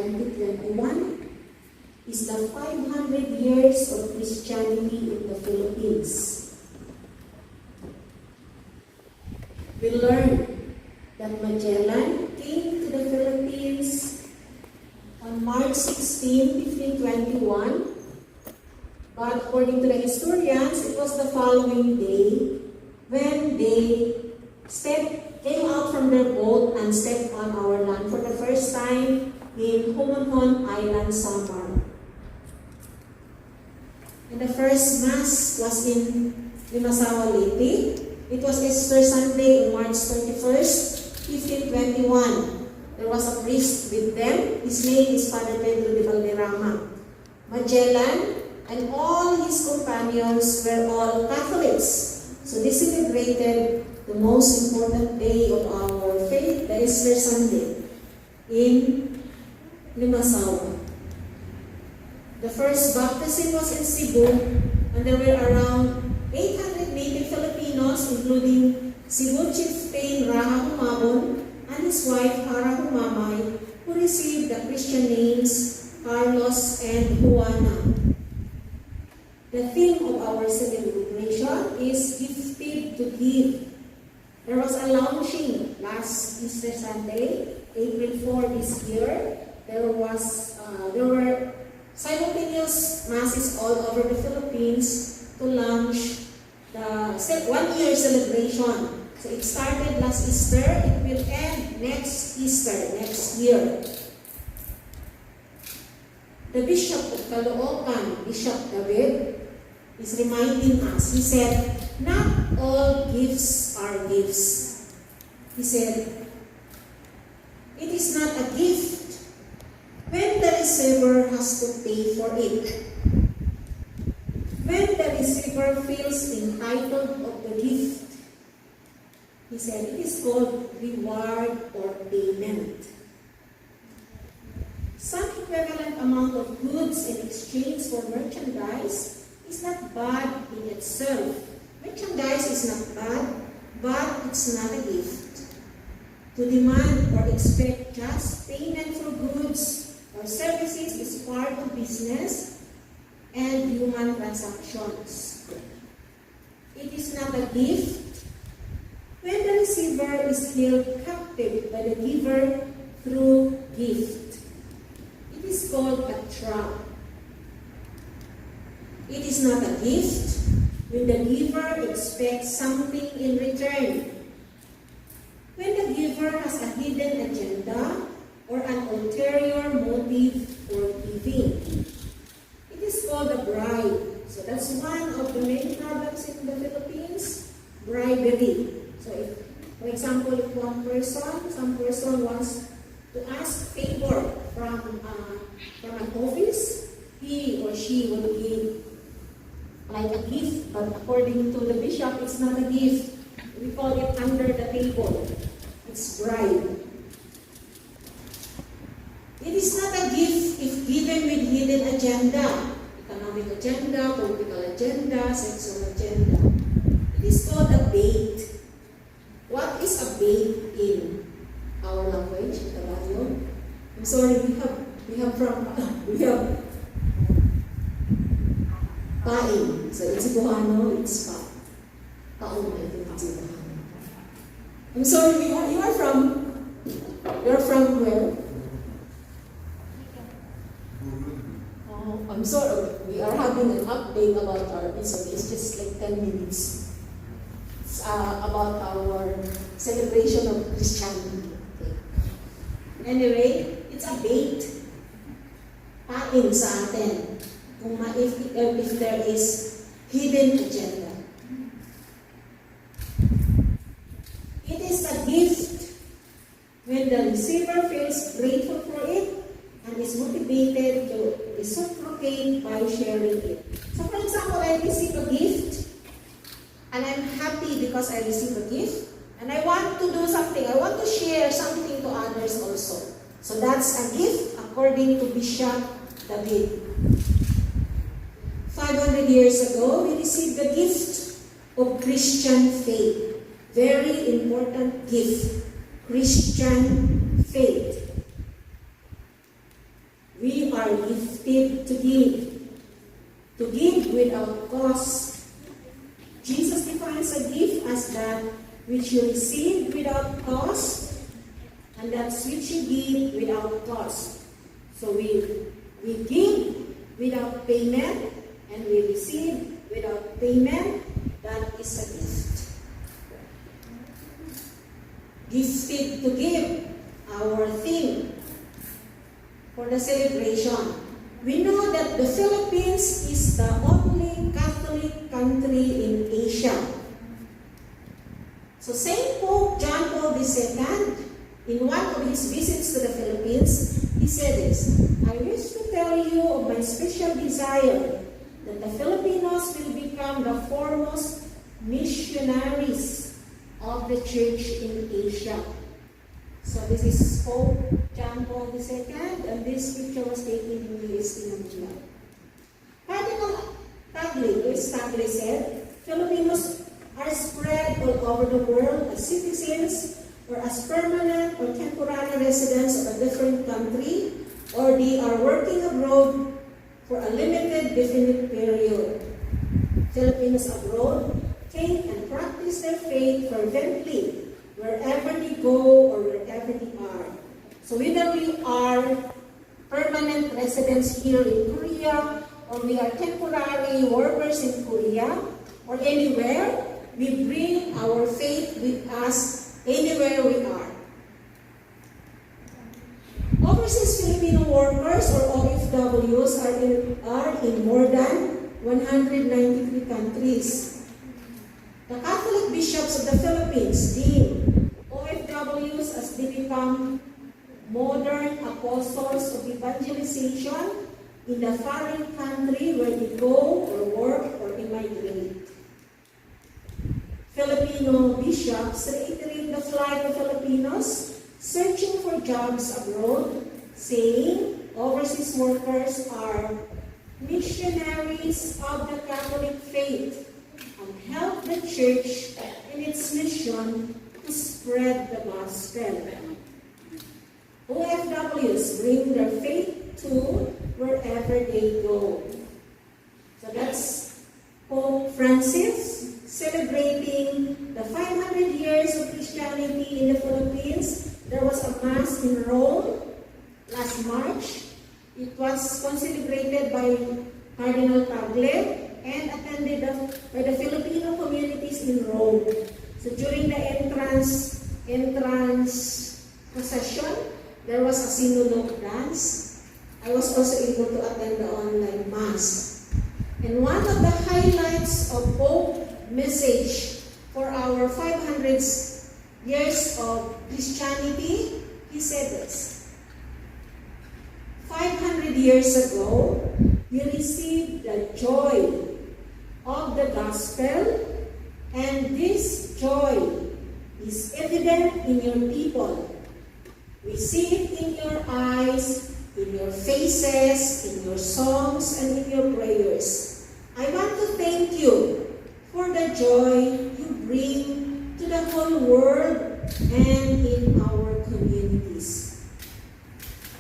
2021 is the 500 years of Christianity in the Philippines. We learned that Magellan came to the Philippines on March 16, 1521, but according to the historians, it was the following day when they came out from their boat and stepped on our land for the first time in Humonhon Island, Samar. And the first Mass was in Limasawa, Leyte. It was Easter Sunday on March 31st, 1521. There was a priest with them. His name is Father Pedro de Valderrama. Magellan and all his companions were all Catholics. So they celebrated the most important day of our faith, the Easter Sunday, in Limasawa. The first baptism was in Cebu, and there were around 800 native Filipinos, including Cebu Chieftain Raha Humabon and his wife Hara Humamay, who received the Christian names Carlos and Juana. The theme of our celebration is Gifted to Give. There was a launching last Easter Sunday, April 4 this year. There were simultaneous masses all over the Philippines to launch the 1-year celebration. So it started last Easter, it will end next Easter, next year. The Bishop of Caloocan, Bishop David, is reminding us. He said, not all gifts are gifts. He said, it is not a gift when the receiver has to pay for it. When the receiver feels entitled of the gift, he said, it is called reward or payment. Some equivalent amount of goods in exchange for merchandise is not bad in itself. Merchandise is not bad, but it's not a gift. To demand or expect just payment for goods or services is part of business and human transactions. It is not a gift when the receiver is held captive by the giver through gift. It is called a trap. It is not a gift when the giver expects something in return. When the giver has a hidden agenda or an ulterior motive for giving. It is called a bribe. So that's one of the main problems in the Philippines, bribery. So if, for example, if some person wants to ask favor from an office, he or she will give like a gift, but according to the bishop, it's not a gift. We call it under the table. It's bribe. It is not a gift if given with hidden agenda, economic agenda, political agenda, sexual agenda. It is called a bait. What is a bait in our language, Tagalog? I'm sorry, we have paing. So it's Cebuano, it's pa. Paong, I think it's Cebuano. I'm sorry, you're from where? Oh, I'm sorry, we are having an update about our episode. It's just like 10 minutes. It's about our celebration of Christianity. Okay. Anyway, it's a bait. Paing sa atin. If there is hidden agenda. It is a gift when the receiver feels grateful for it and is motivated to reciprocate by sharing it. So for example, I receive a gift and I'm happy because I receive a gift and I want to do something. I want to share something to others also. So that's a gift according to Bishop David. 500 years ago, we received the gift of Christian faith. Very important gift. Christian faith. are gifted to give without cost. Jesus defines a gift as that which you receive without cost, and that's which you give without cost. So we give without payment, and we receive without payment. That is a gift. Gifted to give, our theme for the celebration. We know that the Philippines is the only Catholic country in Asia. So Saint Pope John Paul II, in one of his visits to the Philippines, he said this, "I wish to tell you of my special desire that the Filipinos will become the foremost missionaries of the Church in Asia." So this is Pope John Paul II, and this picture was taken in U.S. in Manila. Cardinal Tagle said, "Filipinos are spread all over the world as citizens or as permanent or temporary residents of a different country, or they are working abroad for a limited, definite period. Filipinos abroad think and practice their faith fervently wherever they go or wherever they are. So whether we are permanent residents here in Korea or we are temporary workers in Korea or anywhere, we bring our faith with us anywhere we are." Overseas Filipino workers or OFWs are in more than 193 countries. The Catholic bishops of the Philippines deem OFWs as they become modern apostles of evangelization in the foreign country where they go or work or immigrate. Filipino bishops reiterate the flight of Filipinos searching for jobs abroad, saying overseas workers are missionaries of the Catholic faith and help the Church in its mission to spread the gospel. OFWs bring their faith to wherever they go. So that's Pope Francis celebrating the 500 years of Christianity in the Philippines. There was a Mass in Rome last March. It was celebrated by Cardinal Tagle and attended by the Filipino communities in Rome. So during the entrance procession, there was a synod dance. I was also able to attend the online Mass. And one of the highlights of Pope's message for our 500 years of Christianity, he said this: 500 years ago, you received the joy of the gospel, and this joy is evident in your people. We see it in your eyes, in your faces, in your songs, and in your prayers. I want to thank you for the joy you bring to the whole world and in our communities.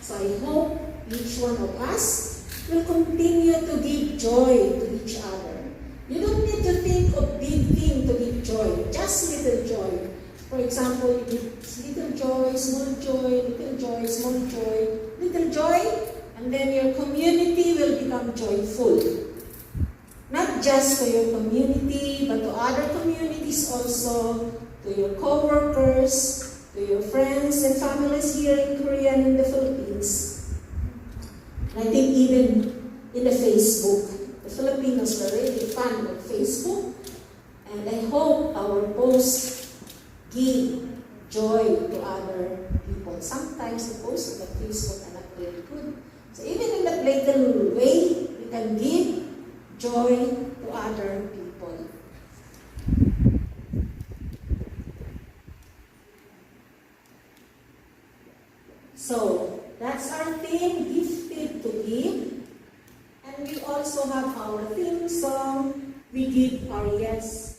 So I hope each one of us will continue to give joy to each other. You don't need to think of big thing to give joy, just little joy. For example, you give little joy, small joy, little joy, small joy, little joy, and then your community will become joyful. Not just to your community, but to other communities also, to your co-workers, to your friends and families here in Korea and in the Philippines. And I think even in the Facebook, the Filipinos are really fond of Facebook, and I hope our posts give joy to other people. Sometimes the posts on the Facebook are not very good. So even in that little way, we can give joy to other people. So that's our theme, Gifted to Give. And we also have our theme song, We Give Our Yes